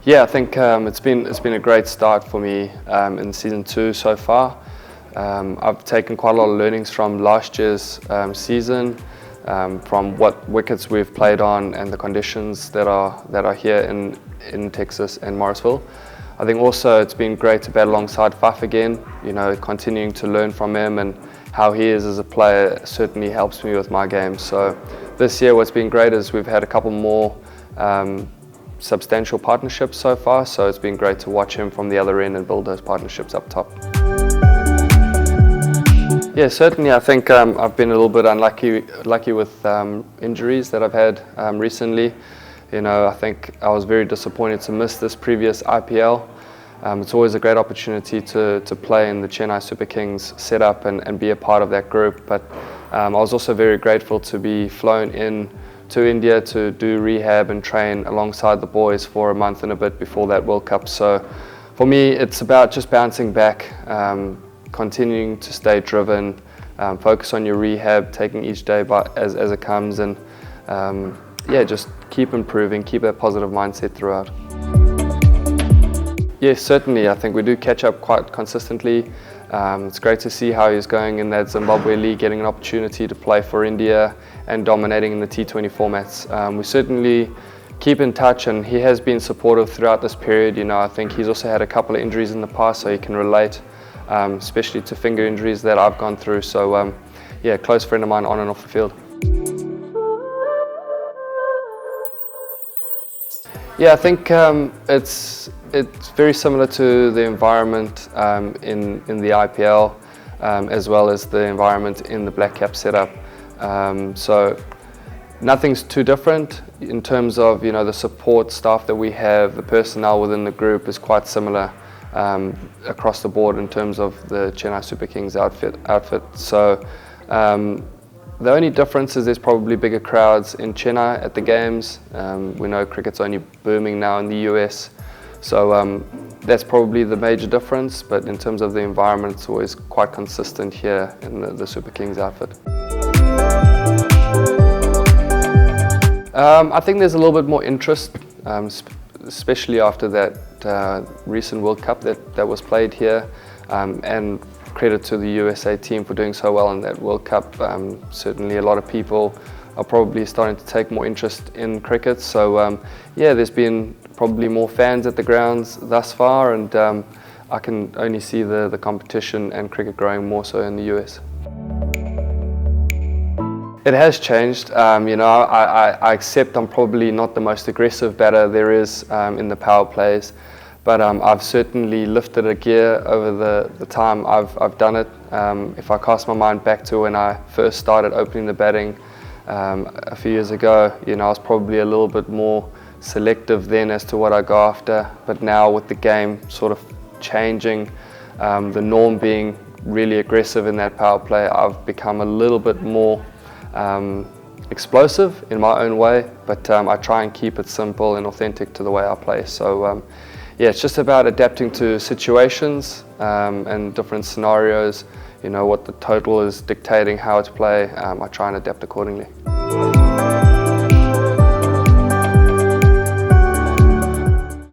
Yeah, I think it's been a great start for me in season 2 so far. I've taken quite a lot of learnings from last year's season, from what wickets we've played on and the conditions that are here in Texas and Morrisville. I think also it's been great to bat alongside Faf again. You know, continuing to learn from him and how he is as a player certainly helps me with my game. So this year what's been great is we've had a couple more substantial partnerships so far, so it's been great to watch him from the other end and build those partnerships up top. Yeah, certainly I think I've been a little bit lucky with injuries that I've had recently. You know, I think I was very disappointed to miss this previous IPL. It's always a great opportunity to play in the Chennai Super Kings setup and be a part of that group, but I was also very grateful to be flown in to India to do rehab and train alongside the boys for a month and a bit before that World Cup. So for me it's about just bouncing back, continuing to stay driven, focus on your rehab, taking each day as it comes, and yeah, just keep improving, keep that positive mindset throughout. Yes, certainly. I think we do catch up quite consistently. It's great to see how he's going in that Zimbabwe league, getting an opportunity to play for India and dominating in the T20 formats. We certainly keep in touch, and he has been supportive throughout this period. You know, I think he's also had a couple of injuries in the past, so he can relate, especially to finger injuries that I've gone through. So yeah, close friend of mine on and off the field. Yeah, I think it's very similar to the environment in the IPL, as well as the environment in the Black Cap setup. So nothing's too different in terms of, you know, the support staff that we have. The personnel within the group is quite similar across the board in terms of the Chennai Super Kings outfit. So the only difference is there's probably bigger crowds in Chennai at the games. We know cricket's only booming now in the US, so that's probably the major difference, but in terms of the environment it's always quite consistent here in the Super Kings outfit. I think there's a little bit more interest, especially after that recent World Cup that was played here, and credit to the USA team for doing so well in that World Cup. Certainly a lot of people are probably starting to take more interest in cricket, so yeah, there's been probably more fans at the grounds thus far, and I can only see the competition and cricket growing more so in the US. It has changed. You know, I accept I'm probably not the most aggressive batter there is in the power plays, but I've certainly lifted a gear over the time I've done it. If I cast my mind back to when I first started opening the batting a few years ago, you know, I was probably a little bit more selective then as to what I go after, but now with the game sort of changing, the norm being really aggressive in that power play, I've become a little bit more explosive in my own way, but I try and keep it simple and authentic to the way I play. So yeah, it's just about adapting to situations and different scenarios. You know, what the total is dictating how to play, I try and adapt accordingly.